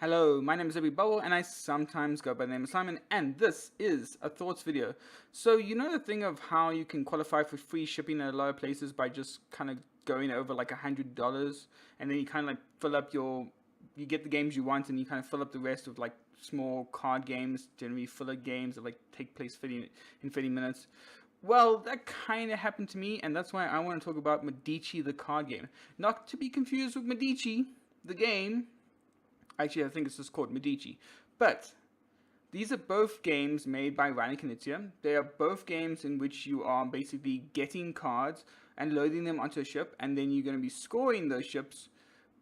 Hello, my name is Every Bubble, and I sometimes go by the name of Simon, and this is a thoughts video. So you know the thing of how you can qualify for free shipping at a lot of places by just kind of going over like $100, and then you kind of like fill up you get the games you want, and you kind of fill up the rest with like small card games, generally filler games that like take place in 30 minutes. Well, that kind of happened to me, and that's why I want to talk about Medici, the card game. Not to be confused with Medici, the game. Actually, I think it's just called Medici. But these are both games made by Reiner Knizia. They are both games in which you are basically getting cards and loading them onto a ship, and then you're going to be scoring those ships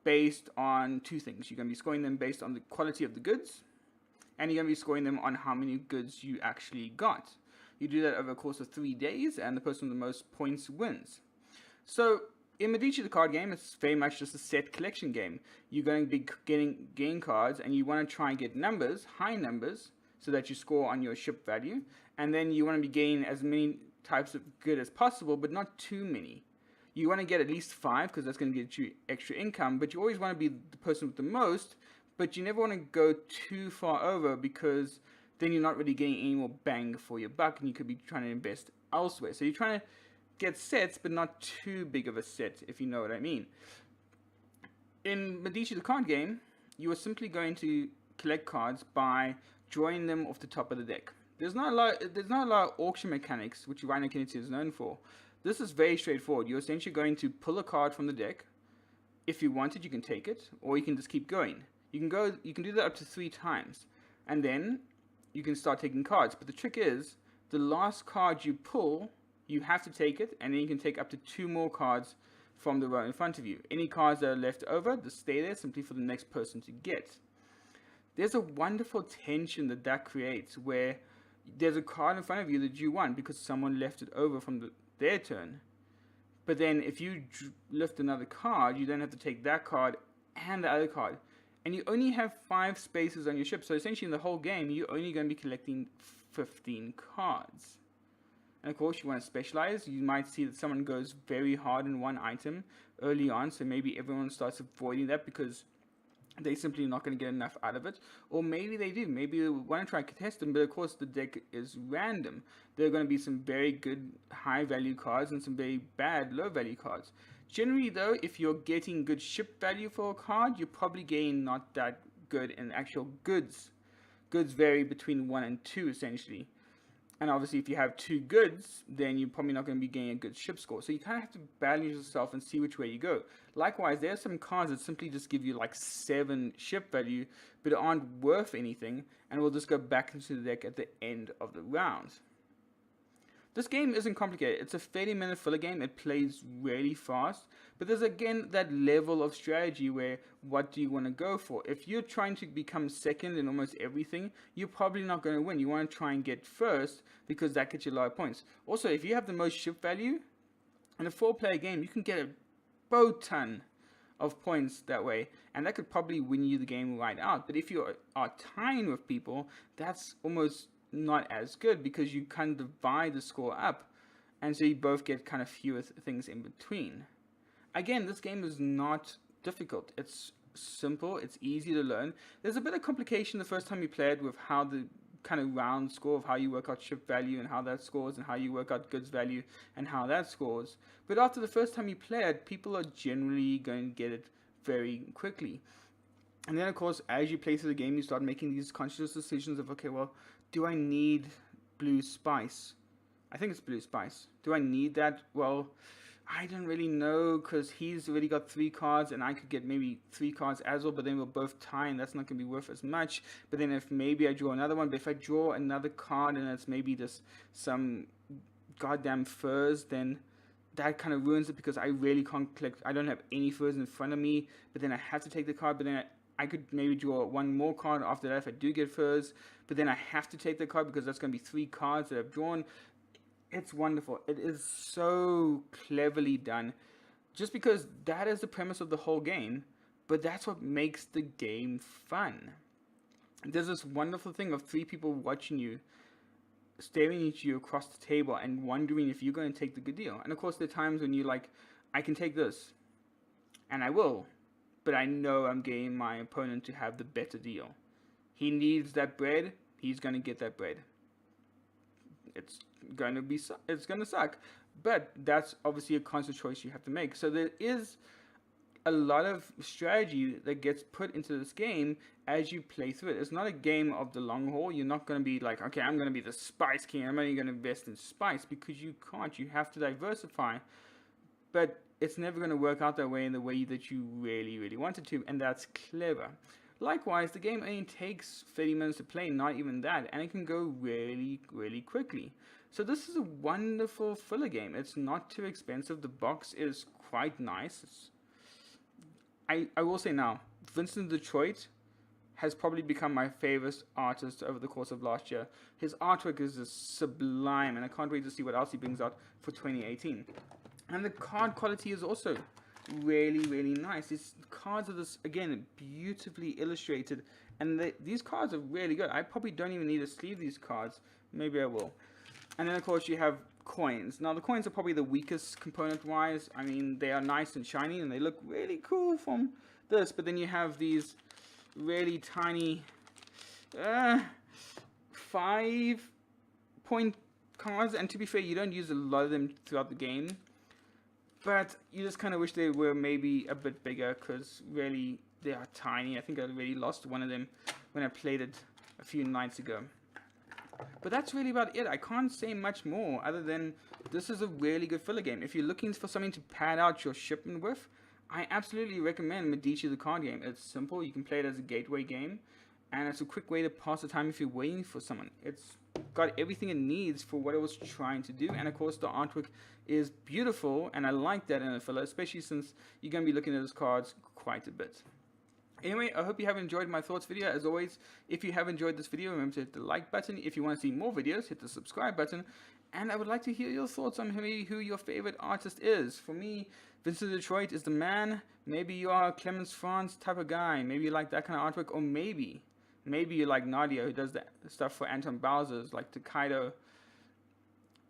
based on two things. You're going to be scoring them based on the quality of the goods, and you're going to be scoring them on how many goods you actually got. You do that over a course of 3 days, and the person with the most points wins. So in Medici, the card game, it's very much just a set collection game. You're going to be getting cards, and you want to try and get numbers, high numbers, so that you score on your ship value. And then you want to be getting as many types of good as possible, but not too many. You want to get at least 5, because that's going to get you extra income, but you always want to be the person with the most, but you never want to go too far over, because then you're not really getting any more bang for your buck, and you could be trying to invest elsewhere. So you're trying to get sets, but not too big of a set, if you know what I mean. In Medici, the card game, you are simply going to collect cards by drawing them off the top of the deck. There's not a lot of auction mechanics, which Reiner Knizia is known for. This is very straightforward. You're essentially going to pull a card from the deck. If you want it, you can take it, or you can just keep going. You can do that up to 3 times, and then you can start taking cards. But the trick is, the last card you pull, you have to take it, and then you can take up to 2 more cards from the row in front of you. Any cards that are left over, just stay there simply for the next person to get. There's a wonderful tension that creates, where there's a card in front of you that you want because someone left it over from their turn. But then if you lift another card, you then have to take that card and the other card. And you only have 5 spaces on your ship, so essentially in the whole game, you're only going to be collecting 15 cards. And of course, you want to specialize. You might see that someone goes very hard in one item early on, so maybe everyone starts avoiding that because they're simply not going to get enough out of it. Or maybe they do. Maybe they want to try and contest them, but of course the deck is random. There are going to be some very good high value cards and some very bad low value cards. Generally though, if you're getting good ship value for a card, you're probably getting not that good in actual goods. Goods vary between 1 and 2 essentially. And obviously, if you have 2 goods, then you're probably not going to be getting a good ship score. So you kind of have to balance yourself and see which way you go. Likewise, there are some cards that simply just give you like 7 ship value, but aren't worth anything, and will just go back into the deck at the end of the round. This game isn't complicated. It's a 30-minute filler game. It plays really fast. But there's again that level of strategy where what do you want to go for? If you're trying to become second in almost everything, you're probably not going to win. You want to try and get first because that gets you a lot of points. Also, if you have the most ship value in a 4-player game, you can get a boat ton of points that way, and that could probably win you the game right out. But if you are tying with people, that's almost not as good because you kind of divide the score up, and so you both get kind of fewer things in between. Again, this game is not difficult. It's simple, it's easy to learn. There's a bit of complication the first time you play it with how the kind of round score of how you work out ship value and how that scores, and how you work out goods value and how that scores. But after the first time you play it, people are generally going to get it very quickly. And then, of course, as you play through the game, you start making these conscious decisions of, okay, well, do I need blue spice? I think it's blue spice. Do I need that? Well, I don't really know, because he's already got 3 cards, and I could get maybe 3 cards as well, but then we'll both tie, and that's not going to be worth as much. But then if maybe I draw another one, but if I draw another card, and it's maybe just some goddamn furs, then that kind of ruins it, because I really can't collect. I don't have any furs in front of me, but then I have to take the card, but then I could maybe draw 1 more card after that if I do get furs, but then I have to take the card because that's going to be 3 cards that I've drawn. It's wonderful. It is so cleverly done, just because that is the premise of the whole game, but that's what makes the game fun. There's this wonderful thing of 3 people watching you, staring at you across the table and wondering if you're going to take the good deal. And of course, there are times when you're like, I can take this, and I will, but I know I'm getting my opponent to have the better deal. He needs that bread. He's going to get that bread. It's going to suck. But that's obviously a conscious choice you have to make. So there is a lot of strategy that gets put into this game as you play through it. It's not a game of the long haul. You're not going to be like, okay, I'm going to be the spice king. I'm only going to invest in spice, because you can't. You have to diversify. But it's never going to work out that way in the way that you really, really want it to, and that's clever. Likewise, the game only takes 30 minutes to play, not even that, and it can go really, really quickly. So this is a wonderful filler game. It's not too expensive. The box is quite nice. I will say now, Vincent Dutrait has probably become my favorite artist over the course of last year. His artwork is just sublime, and I can't wait to see what else he brings out for 2018. And the card quality is also really, really nice. These cards are this, again, beautifully illustrated, and these cards are really good. I probably don't even need to sleeve these cards. Maybe I will. And then, of course, you have coins. Now, the coins are probably the weakest component-wise. I mean, they are nice and shiny, and they look really cool from this. But then you have these really tiny 5-point cards. And to be fair, you don't use a lot of them throughout the game. But you just kind of wish they were maybe a bit bigger, because really, they are tiny. I think I already lost one of them when I played it a few nights ago. But that's really about it. I can't say much more other than this is a really good filler game. If you're looking for something to pad out your shipment with, I absolutely recommend Medici the card game. It's simple. You can play it as a gateway game, and it's a quick way to pass the time if you're waiting for someone. It's got everything it needs for what it was trying to do, and of course the artwork is beautiful, and I like that in a filler, especially since you're going to be looking at those cards quite a bit. Anyway, I hope you have enjoyed my thoughts video. As always, if you have enjoyed this video, remember to hit the like button. If you want to see more videos, hit the subscribe button. And I would like to hear your thoughts on who your favorite artist is. For me, Vincent Dutrait is the man. Maybe you are a Clemens Franz type of guy. Maybe you like that kind of artwork. Or maybe you like Nadia, who does that stuff for Anton Bowser's, like Takedo,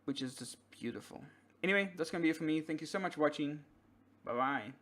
which is just beautiful. Anyway, that's going to be it for me. Thank you so much for watching. Bye-bye.